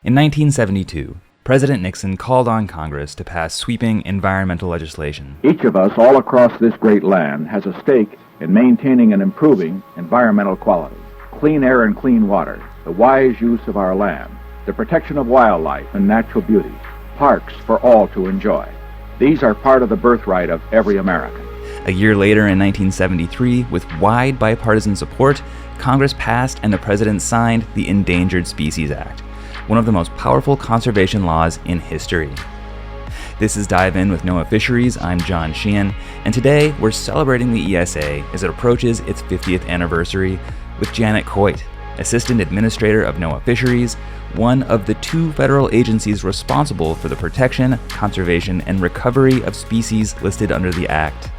In 1972, President Nixon called on Congress to pass sweeping environmental legislation. Each of us all across this great land has a stake in maintaining and improving environmental quality, clean air and clean water, the wise use of our land, the protection of wildlife and natural beauty, parks for all to enjoy. These are part of the birthright of every American. A year later, in 1973, with wide bipartisan support, Congress passed and the President signed the Endangered Species Act, one of the most powerful conservation laws in history. This is Dive In with NOAA Fisheries. I'm John Sheehan, and today we're celebrating the ESA as it approaches its 50th anniversary with Janet Coit, Assistant Administrator of NOAA Fisheries, one of the two federal agencies responsible for the protection, conservation, and recovery of species listed under the Act.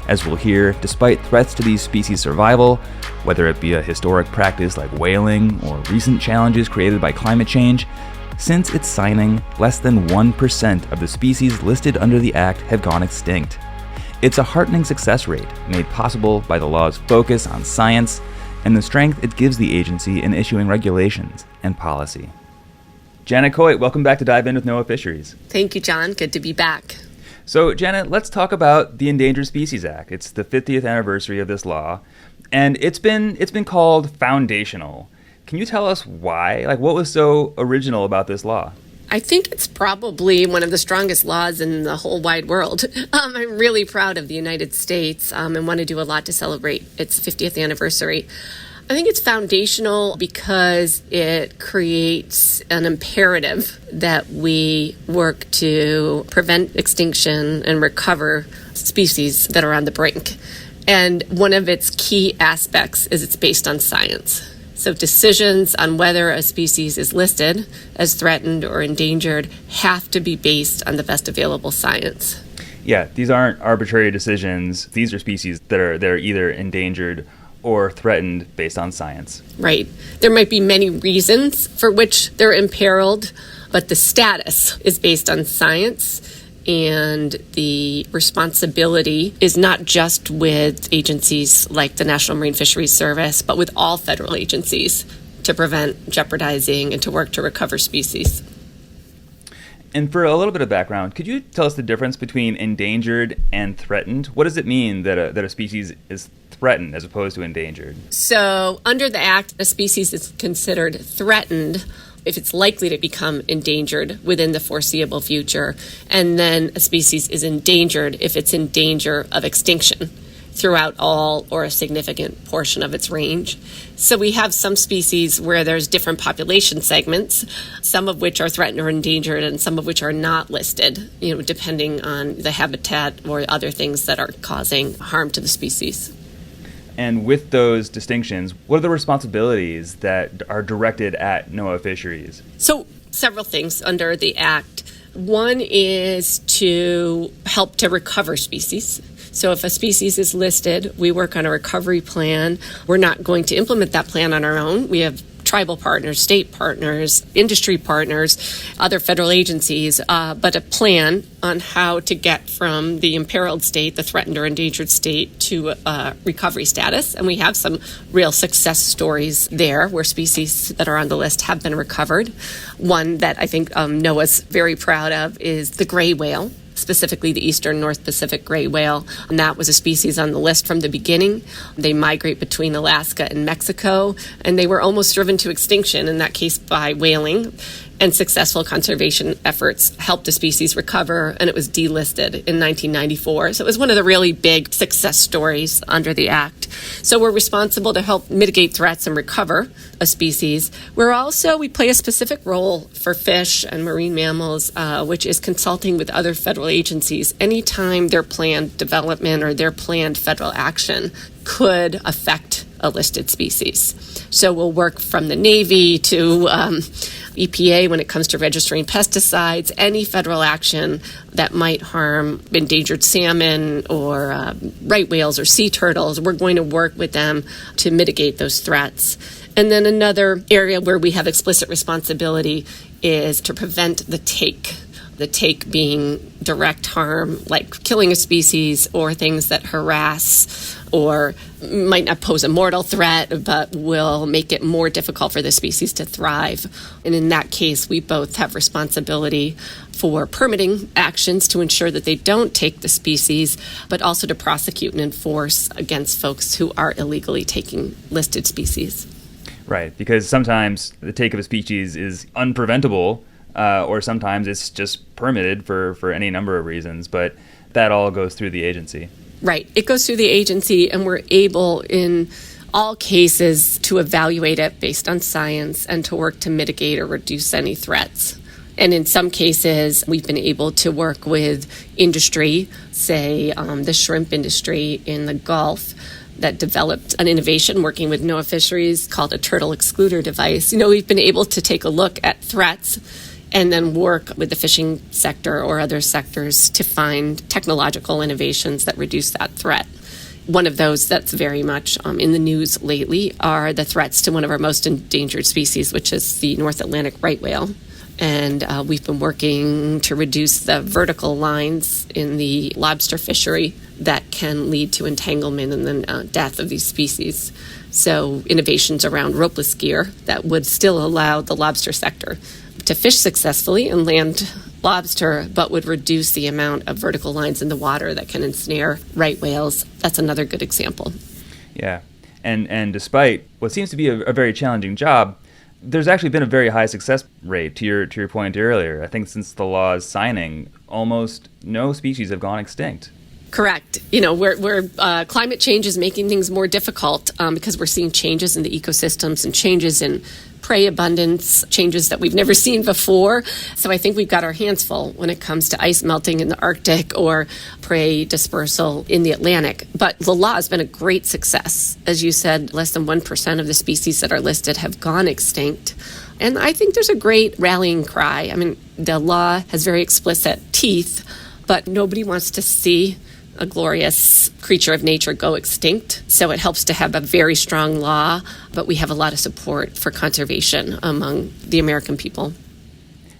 As we'll hear, despite threats to these species' survival, whether it be a historic practice like whaling or recent challenges created by climate change, since its signing, less than 1% of the species listed under the Act have gone extinct. It's a heartening success rate made possible by the law's focus on science and the strength it gives the agency in issuing regulations and policy. Janet Coit, welcome back to Dive In with NOAA Fisheries. Thank you, John. Good to be back. So, Janet, let's talk about the Endangered Species Act. It's the 50th anniversary of this law, and it's been called foundational. Can you tell us why? What was so original about this law? I think it's probably one of the strongest laws in the whole wide world. I'm really proud of the United States and want to do a lot to celebrate its 50th anniversary. I think it's foundational because it creates an imperative that we work to prevent extinction and recover species that are on the brink. And one of its key aspects is it's based on science. So decisions on whether a species is listed as threatened or endangered have to be based on the best available science. Yeah, these aren't arbitrary decisions. These are species that are either endangered or threatened based on science. Right. There might be many reasons for which they're imperiled, but the status is based on science, and the responsibility is not just with agencies like the National Marine Fisheries Service, but with all federal agencies to prevent jeopardizing and to work to recover species. And for a little bit of background, could you tell us the difference between endangered and threatened? What does it mean that a species is threatened as opposed to endangered? So under the Act, a species is considered threatened if it's likely to become endangered within the foreseeable future, and then a species is endangered if it's in danger of extinction throughout all or a significant portion of its range. So we have some species where there's different population segments, some of which are threatened or endangered and some of which are not listed, depending on the habitat or other things that are causing harm to the species. And with those distinctions, what are the responsibilities that are directed at NOAA Fisheries? So several things under the Act. One is to help to recover species. So if a species is listed, we work on a recovery plan. We're not going to implement that plan on our own. We have tribal partners, state partners, industry partners, other federal agencies, but a plan on how to get from the imperiled state, the threatened or endangered state, to recovery status. And we have some real success stories there where species that are on the list have been recovered. One that I think NOAA's very proud of is the gray whale, specifically the eastern North Pacific gray whale. And that was a species on the list from the beginning. They migrate between Alaska and Mexico, and they were almost driven to extinction, in that case by whaling. And successful conservation efforts helped the species recover, and it was delisted in 1994. So it was one of the really big success stories under the Act. So we're responsible to help mitigate threats and recover a species. We play a specific role for fish and marine mammals, which is consulting with other federal agencies anytime their planned development or their planned federal action could affect a listed species. So we'll work from the Navy to EPA when it comes to registering pesticides, any federal action that might harm endangered salmon or right whales or sea turtles. We're going to work with them to mitigate those threats. And then another area where we have explicit responsibility is to prevent the take The take being direct harm, like killing a species, or things that harass or might not pose a mortal threat, but will make it more difficult for the species to thrive. And in that case, we both have responsibility for permitting actions to ensure that they don't take the species, but also to prosecute and enforce against folks who are illegally taking listed species. Right, because sometimes the take of a species is unpreventable, or sometimes it's just permitted for any number of reasons, but that all goes through the agency. Right. It goes through the agency, and we're able in all cases to evaluate it based on science and to work to mitigate or reduce any threats. And in some cases, we've been able to work with industry, say the shrimp industry in the Gulf, that developed an innovation working with NOAA Fisheries called a turtle excluder device. We've been able to take a look at threats and then work with the fishing sector or other sectors to find technological innovations that reduce that threat. One of those that's very much in the news lately are the threats to one of our most endangered species, which is the North Atlantic right whale. And we've been working to reduce the vertical lines in the lobster fishery that can lead to entanglement and then death of these species. So innovations around ropeless gear that would still allow the lobster sector to fish successfully and land lobster, but would reduce the amount of vertical lines in the water that can ensnare right whales. That's another good example. Yeah, and despite what seems to be a very challenging job, there's actually been a very high success rate, to your point earlier. I think since the law's signing, almost no species have gone extinct. Correct. Where climate change is making things more difficult because we're seeing changes in the ecosystems and changes in prey abundance, changes that we've never seen before. So I think we've got our hands full when it comes to ice melting in the Arctic or prey dispersal in the Atlantic. But the law has been a great success. As you said, less than 1% of the species that are listed have gone extinct. And I think there's a great rallying cry. The law has very explicit teeth, but nobody wants to see a glorious creature of nature go extinct. So it helps to have a very strong law, but we have a lot of support for conservation among the American people.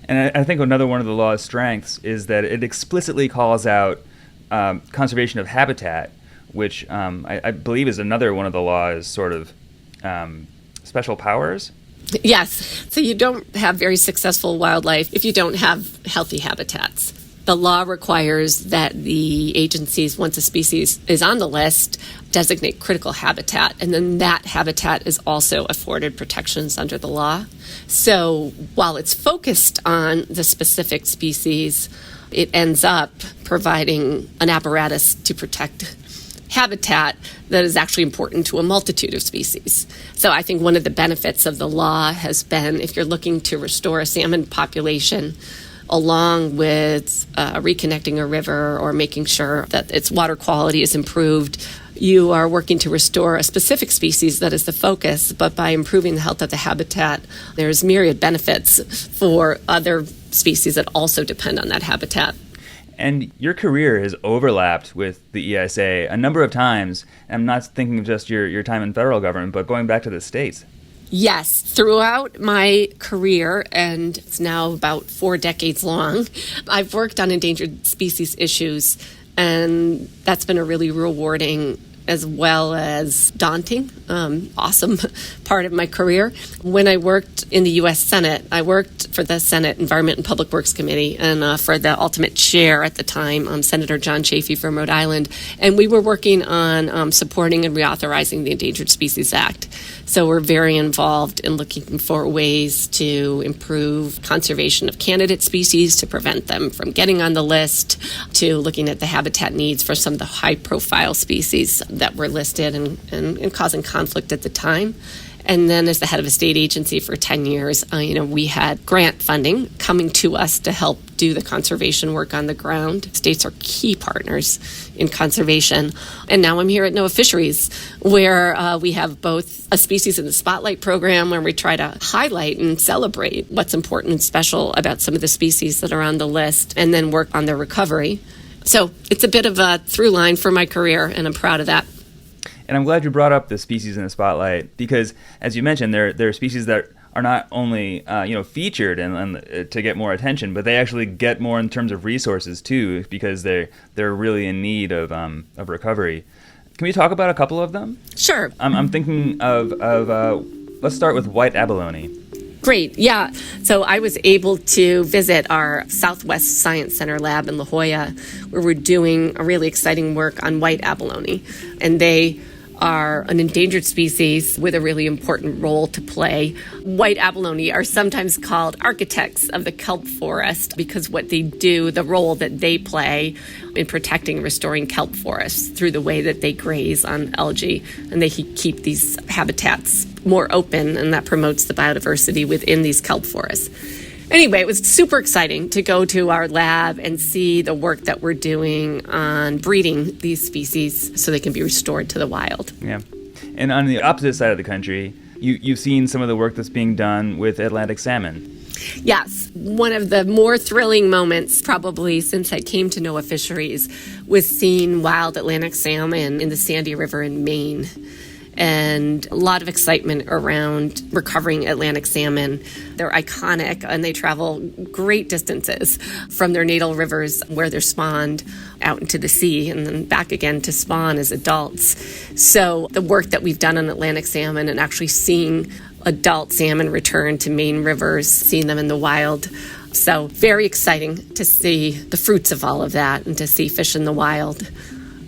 And I think another one of the law's strengths is that it explicitly calls out conservation of habitat, which I believe is another one of the law's sort of special powers. Yes. So you don't have very successful wildlife if you don't have healthy habitats. The law requires that the agencies, once a species is on the list, designate critical habitat, and then that habitat is also afforded protections under the law. So while it's focused on the specific species, it ends up providing an apparatus to protect habitat that is actually important to a multitude of species. So I think one of the benefits of the law has been, if you're looking to restore a salmon population, along with reconnecting a river or making sure that its water quality is improved, you are working to restore a specific species that is the focus, but by improving the health of the habitat, there's myriad benefits for other species that also depend on that habitat. And your career has overlapped with the ESA a number of times. I'm not thinking of just your time in federal government, but going back to the states. Yes, throughout my career, and it's now about 4 decades long, I've worked on endangered species issues, and that's been a really rewarding as well as daunting, awesome part of my career. When I worked in the U.S. Senate, I worked for the Senate Environment and Public Works Committee and for the ultimate chair at the time, Senator John Chafee from Rhode Island, and we were working on supporting and reauthorizing the Endangered Species Act. So we're very involved in looking for ways to improve conservation of candidate species, to prevent them from getting on the list, to looking at the habitat needs for some of the high-profile species that were listed and causing conflict at the time. And then as the head of a state agency for 10 years, we had grant funding coming to us to help do the conservation work on the ground. States are key partners in conservation. And now I'm here at NOAA Fisheries, where we have both a Species in the Spotlight program, where we try to highlight and celebrate what's important and special about some of the species that are on the list, and then work on their recovery. So it's a bit of a through line for my career, and I'm proud of that. And I'm glad you brought up the Species in the Spotlight because, as you mentioned, there are species that are not only featured and to get more attention, but they actually get more in terms of resources too, because they're really in need of recovery. Can we talk about a couple of them? Sure. I'm thinking of let's start with white abalone. Great. Yeah. So I was able to visit our Southwest Science Center lab in La Jolla, where we're doing a really exciting work on white abalone. And they are an endangered species with a really important role to play. White abalone are sometimes called architects of the kelp forest because what they do, the role that they play in protecting and restoring kelp forests through the way that they graze on algae, and they keep these habitats more open, and that promotes the biodiversity within these kelp forests. Anyway, it was super exciting to go to our lab and see the work that we're doing on breeding these species so they can be restored to the wild. Yeah. And on the opposite side of the country, you've seen some of the work that's being done with Atlantic salmon. Yes. One of the more thrilling moments probably since I came to NOAA Fisheries was seeing wild Atlantic salmon in the Sandy River in Maine. And a lot of excitement around recovering Atlantic salmon. They're iconic, and they travel great distances from their natal rivers where they're spawned out into the sea and then back again to spawn as adults. So the work that we've done on Atlantic salmon and actually seeing adult salmon return to Maine rivers, seeing them in the wild. So very exciting to see the fruits of all of that and to see fish in the wild.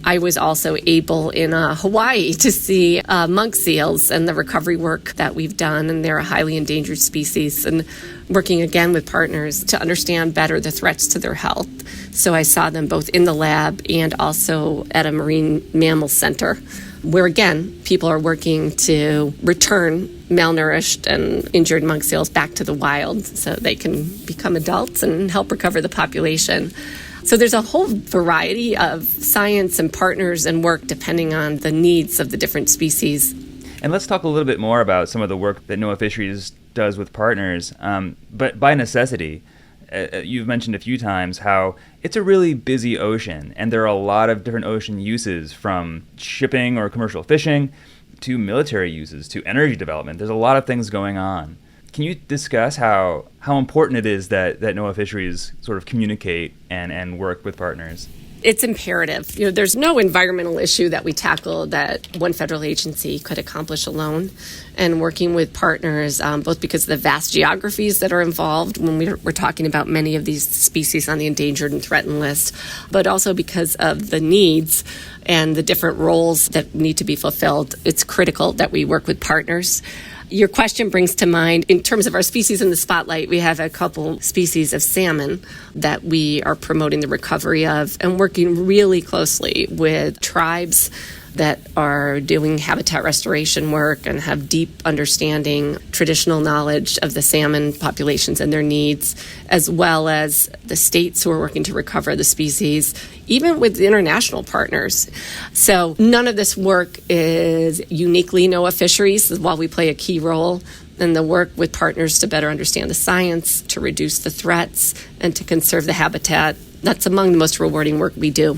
I was also able in Hawaii to see monk seals and the recovery work that we've done, and they're a highly endangered species, and working again with partners to understand better the threats to their health. So I saw them both in the lab and also at a marine mammal center, where again, people are working to return malnourished and injured monk seals back to the wild so they can become adults and help recover the population. So there's a whole variety of science and partners and work depending on the needs of the different species. And let's talk a little bit more about some of the work that NOAA Fisheries does with partners. But by necessity, you've mentioned a few times how it's a really busy ocean, and there are a lot of different ocean uses, from shipping or commercial fishing to military uses to energy development. There's a lot of things going on. Can you discuss how important it is that NOAA Fisheries sort of communicate and work with partners? It's imperative. There's no environmental issue that we tackle that one federal agency could accomplish alone. And working with partners, both because of the vast geographies that are involved when we're talking about many of these species on the endangered and threatened list, but also because of the needs and the different roles that need to be fulfilled, it's critical that we work with partners. Your question brings to mind, in terms of our species in the spotlight, we have a couple species of salmon that we are promoting the recovery of and working really closely with tribes that are doing habitat restoration work and have deep understanding, traditional knowledge of the salmon populations and their needs, as well as the states who are working to recover the species, even with international partners. So none of this work is uniquely NOAA Fisheries, while we play a key role in the work with partners to better understand the science, to reduce the threats, and to conserve the habitat. That's among the most rewarding work we do.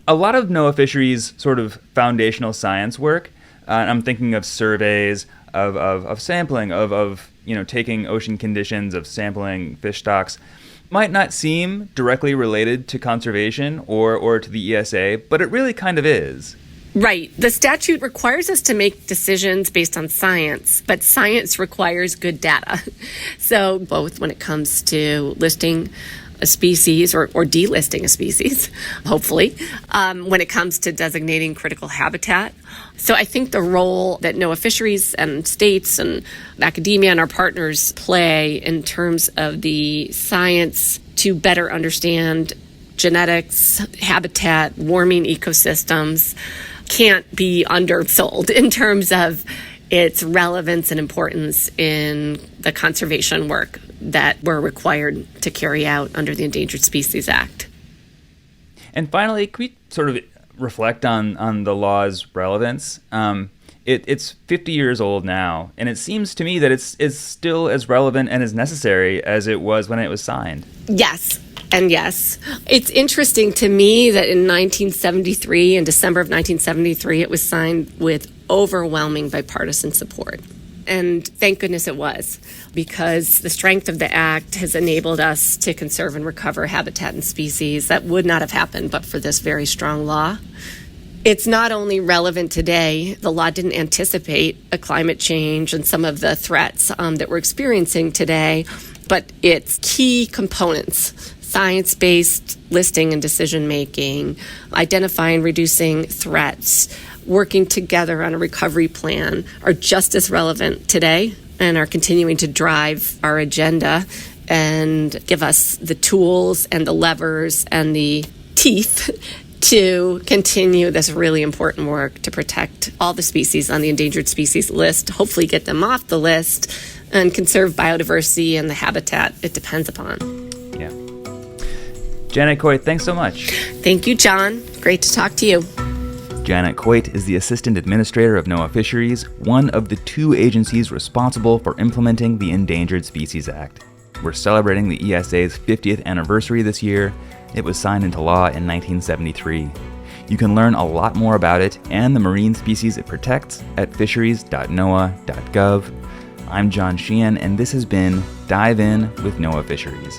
A lot of NOAA Fisheries sort of foundational science work, I'm thinking of surveys, of sampling, of taking ocean conditions, of sampling fish stocks, might not seem directly related to conservation or to the ESA, but it really kind of is. Right. The statute requires us to make decisions based on science, but science requires good data. So both when it comes to listing a species or delisting a species, hopefully, when it comes to designating critical habitat. So I think the role that NOAA Fisheries and states and academia and our partners play in terms of the science to better understand genetics, habitat, warming ecosystems can't be undersold in terms of its relevance and importance in the conservation work that we're required to carry out under the Endangered Species Act. And finally, can we sort of reflect on the law's relevance? It's 50 years old now, and it seems to me that it's still as relevant and as necessary as it was when it was signed. Yes. And yes, it's interesting to me that in 1973, in December of 1973, it was signed with overwhelming bipartisan support. And thank goodness it was, because the strength of the act has enabled us to conserve and recover habitat and species that would not have happened but for this very strong law. It's not only relevant today, the law didn't anticipate a climate change and some of the threats that we're experiencing today, but its key components, science-based listing and decision-making, identifying, reducing threats, working together on a recovery plan, are just as relevant today and are continuing to drive our agenda and give us the tools and the levers and the teeth to continue this really important work to protect all the species on the endangered species list, hopefully get them off the list, and conserve biodiversity and the habitat it depends upon. Yeah. Janet Coit, thanks so much. Thank you, John. Great to talk to you. Janet Coit is the Assistant Administrator of NOAA Fisheries, one of the two agencies responsible for implementing the Endangered Species Act. We're celebrating the ESA's 50th anniversary this year. It was signed into law in 1973. You can learn a lot more about it and the marine species it protects at fisheries.noaa.gov. I'm John Sheehan, and this has been Dive In with NOAA Fisheries.